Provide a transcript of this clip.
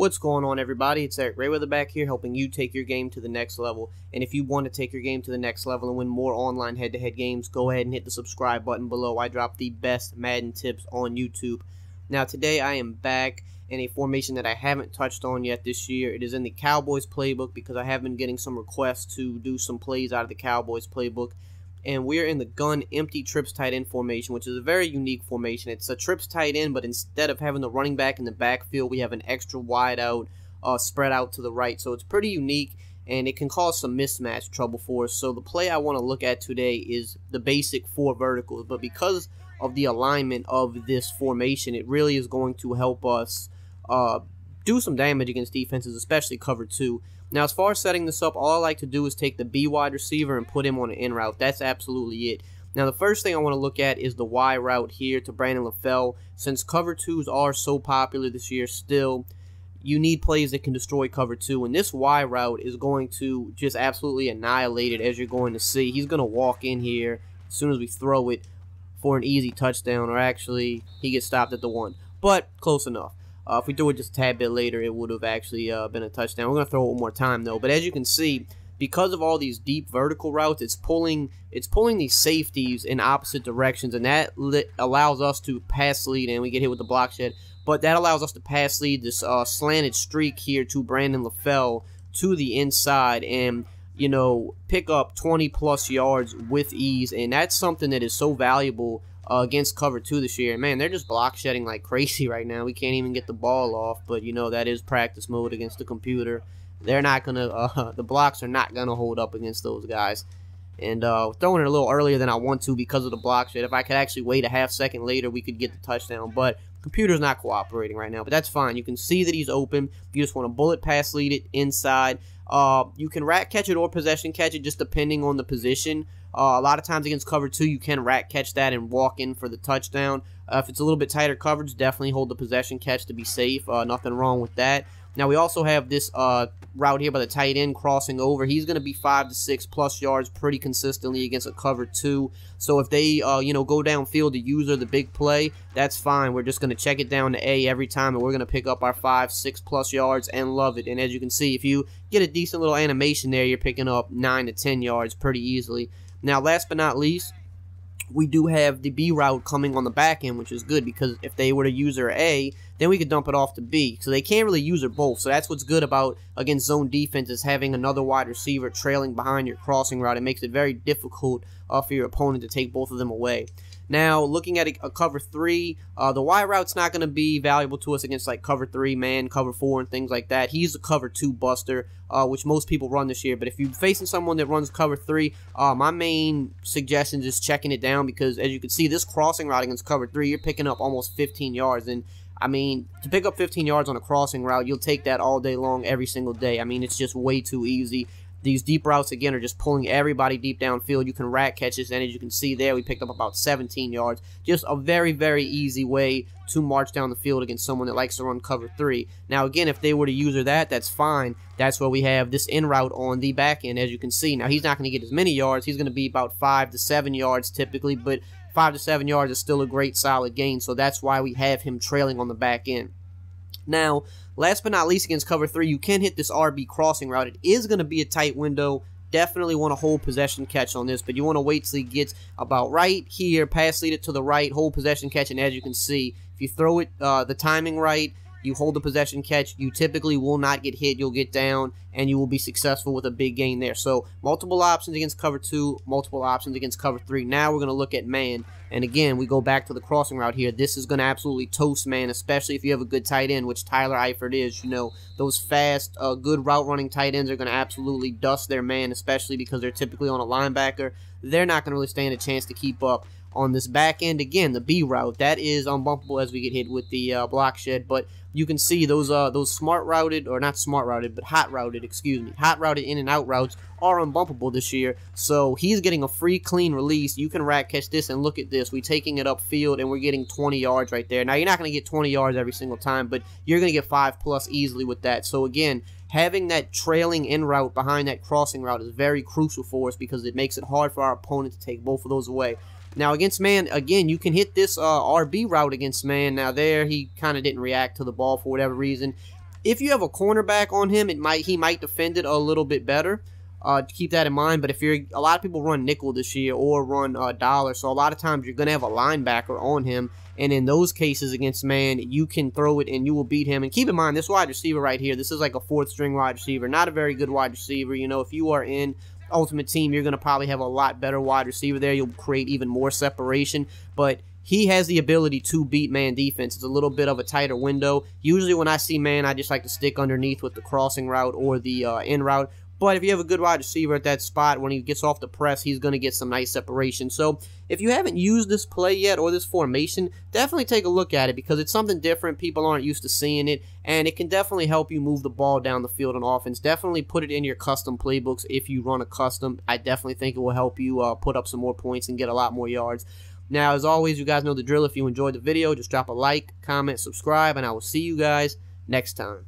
What's going on, everybody? It's EricRayweather back here, helping you take your game to the next level. And if you want to take your game to the next level and win more online head-to-head games, go ahead and hit the subscribe button below. I drop the best Madden tips on YouTube. Now, today I am back in a formation that I haven't touched on yet this year. It is in the Cowboys playbook because I have been getting some requests to do some plays out of the Cowboys playbook. And we're in the gun empty trips tight end formation, which is a very unique formation. It's a trips tight end, but instead of having the running back in the backfield, we have an extra wide out, spread out to the right. So it's pretty unique, and it can cause some mismatch trouble for us. So the play I want to look at today is the basic 4 verticals, but because of the alignment of this formation, it really is going to help us do some damage against defenses, especially cover 2. Now, as far as setting this up, all I like to do is take the B wide receiver and put him on an in route. That's absolutely it. Now, the first thing I want to look at is the Y route here to Brandon LaFell. Since cover 2s are so popular this year still, you need plays that can destroy cover 2. And this Y route is going to just absolutely annihilate it, as you're going to see. He's going to walk in here as soon as we throw it for an easy touchdown, or actually, he gets stopped at the 1. But close enough. If we threw it just a tad bit later, it would have actually been a touchdown. We're going to throw it one more time, though. But as you can see, because of all these deep vertical routes, it's pulling these safeties in opposite directions, and that allows us to pass lead, and we get hit with the block shed. But that allows us to pass lead this slanted streak here to Brandon LaFell to the inside, and pick up 20+ yards with ease. And that's something that is so valuable against cover 2 this year. Man, they're just block shedding like crazy right now. We can't even get the ball off, but that is practice mode against the computer. They're not gonna the blocks are not gonna hold up against those guys. And throwing it a little earlier than I want to because of the block shed. If I could actually wait a half second later, we could get the touchdown, but the computer's not cooperating right now. But that's fine. You can see that he's open. You just want to bullet pass lead it inside. You can rack catch it or possession catch it, just depending on the position. A lot of times against cover 2, you can rack catch that and walk in for the touchdown. If it's a little bit tighter coverage, definitely hold the possession catch to be safe. Nothing wrong with that. Now, we also have this route here by the tight end crossing over. He's going to be 5 to 6+ yards pretty consistently against a cover 2. So if they, go downfield to user the big play, that's fine. We're just going to check it down to A every time, and we're going to pick up our 5, 6+ yards and love it. And as you can see, if you get a decent little animation there, you're picking up 9 to 10 yards pretty easily. Now, last but not least, we do have the B route coming on the back end, which is good because if they were to user A, then we could dump it off to B. So they can't really user both. So that's what's good about against zone defense, is having another wide receiver trailing behind your crossing route. It makes it very difficult for your opponent to take both of them away. Now, looking at a cover 3, the Y route's not going to be valuable to us against like cover 3, man, cover 4, and things like that. He's a cover 2 buster, which most people run this year. But if you're facing someone that runs cover 3, my main suggestion is checking it down, because as you can see, this crossing route against cover 3, you're picking up almost 15 yards. And I mean, to pick up 15 yards on a crossing route, you'll take that all day long, every single day. I mean, it's just way too easy. These deep routes, again, are just pulling everybody deep downfield. You can rack catches, and as you can see there, we picked up about 17 yards. Just a very, very easy way to march down the field against someone that likes to run cover 3. Now, again, if they were to user that, that's fine. That's where we have this in route on the back end, as you can see. Now, he's not going to get as many yards. He's going to be about 5 to 7 yards typically, but 5 to 7 yards is still a great, solid gain, so that's why we have him trailing on the back end. Now, last but not least, against cover 3, you can hit this RB crossing route. It is going to be a tight window. Definitely want to hold possession catch on this, but you want to wait till he gets about right here, pass lead it to the right, hold possession catch, and as you can see, if you throw it the timing right, you hold the possession catch, you typically will not get hit. You'll get down, and you will be successful with a big gain there. So multiple options against cover 2, multiple options against cover 3. Now we're going to look at man. And again, we go back to the crossing route here. This is going to absolutely toast man, especially if you have a good tight end, which Tyler Eifert is. Those fast, good route running tight ends are going to absolutely dust their man, especially because they're typically on a linebacker. They're not going to really stand a chance to keep up. On this back end, again, the B route, that is unbumpable as we get hit with the block shed. But you can see those smart routed, or not smart routed, but hot routed, hot routed in and out routes are unbumpable this year. So he's getting a free, clean release. You can rack catch this, and look at this. We're taking it upfield, and we're getting 20 yards right there. Now, you're not going to get 20 yards every single time, but you're going to get 5+ easily with that. So again, having that trailing in route behind that crossing route is very crucial for us, because it makes it hard for our opponent to take both of those away. Now, against man, again, you can hit this RB route against man. Now, there, he kind of didn't react to the ball for whatever reason. If you have a cornerback on him, he might defend it a little bit better. Keep that in mind. But if a lot of people run nickel this year or run dollar, so a lot of times you're gonna have a linebacker on him, and in those cases against man, you can throw it and you will beat him. And keep in mind, this wide receiver right here, this is like a 4th string wide receiver, not a very good wide receiver. You know, if you are in Ultimate Team, you're gonna probably have a lot better wide receiver there. You'll create even more separation, but he has the ability to beat man defense. It's a little bit of a tighter window. Usually when I see man, I just like to stick underneath with the crossing route or the in route. But if you have a good wide receiver at that spot, when he gets off the press, he's going to get some nice separation. So if you haven't used this play yet or this formation, definitely take a look at it because it's something different. People aren't used to seeing it, and it can definitely help you move the ball down the field on offense. Definitely put it in your custom playbooks if you run a custom. I definitely think it will help you put up some more points and get a lot more yards. Now, as always, you guys know the drill. If you enjoyed the video, just drop a like, comment, subscribe, and I will see you guys next time.